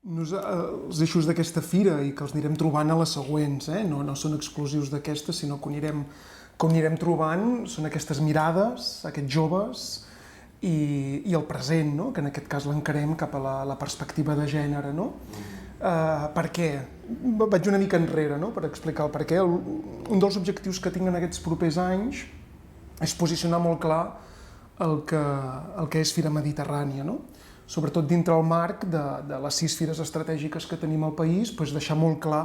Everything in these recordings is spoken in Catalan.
Els eixos d'aquesta fira i que els anirem trobant a les següents, no són exclusius d'aquesta, sinó que ho anirem trobant, són aquestes mirades, aquests joves i el present, no? Que en aquest cas l'encarem cap a la perspectiva de gènere. No? Per què? Vaig una mica enrere, no? Per explicar el per què. Un dels objectius que tinc en aquests propers anys és posicionar molt clar el que és Fira Mediterrània, no? Sobretot dintre el marc de les 6 fires estratègiques que tenim al país, doncs deixar molt clar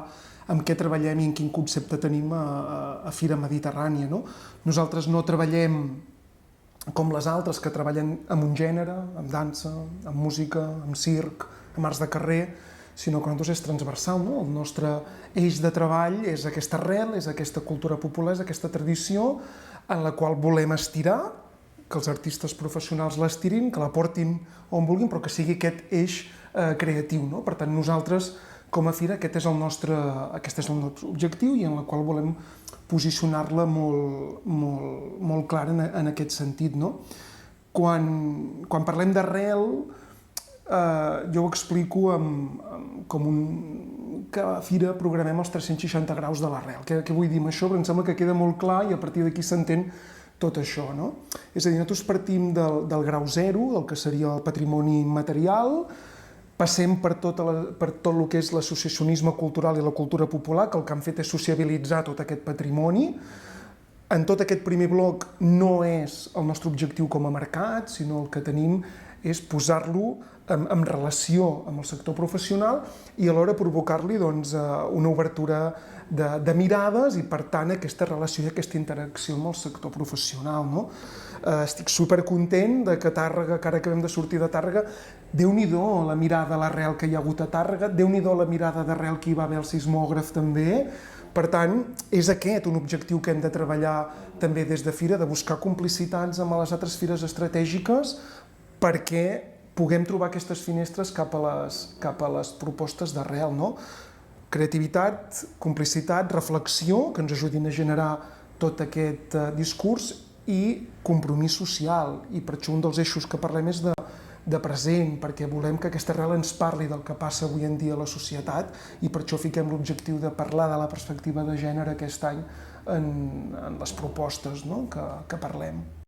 amb què treballem i en quin concepte tenim a Fira Mediterrània. No? Nosaltres no treballem com les altres que treballen amb un gènere, amb dansa, amb música, amb circ, amb arts de carrer, sinó que nosaltres és transversal. No? El nostre eix de treball és aquesta arrel, és aquesta cultura popular, és aquesta tradició en la qual volem estirar, que els artistes professionals l'estirin, que la portin on vulguin, però que sigui aquest eix creatiu. No? Per tant, nosaltres, com a fira, aquest és el nostre objectiu i en el qual volem posicionar-la molt clara en aquest sentit. No? Quan parlem d'arrel, jo ho explico que a fira programem els 360 graus de l'arrel. Què vull dir amb això? Perquè em sembla que queda molt clar i a partir d'aquí s'entén tot això. No? És a dir, nosaltres partim del grau zero, del que seria el patrimoni material, passem per tot el que és l'associacionisme cultural i la cultura popular, que el que han fet és sociabilitzar tot aquest patrimoni. En tot aquest primer bloc no és el nostre objectiu com a mercat, sinó el que tenim és posar-lo en relació amb el sector professional i alhora provocar-li una obertura de mirades i, per tant, aquesta relació i aquesta interacció amb el sector professional. No? Estic supercontent que Tàrrega, que ara acabem de sortir de Tàrrega, déu-n'hi-do la mirada a l'arrel que hi ha hagut a Tàrrega, déu-n'hi-do la mirada d'arrel que hi va haver al sismògraf també. Per tant, és aquest un objectiu que hem de treballar també des de Fira, de buscar complicitats amb les altres fires estratègiques perquè puguem trobar aquestes finestres cap a les propostes d'arrel. No? Creativitat, complicitat, reflexió, que ens ajudin a generar tot aquest discurs i compromís social. I per això un dels eixos que parlem és de present, perquè volem que aquesta arrel ens parli del que passa avui en dia a la societat i per això fiquem l'objectiu de parlar de la perspectiva de gènere aquest any en les propostes, no? que parlem.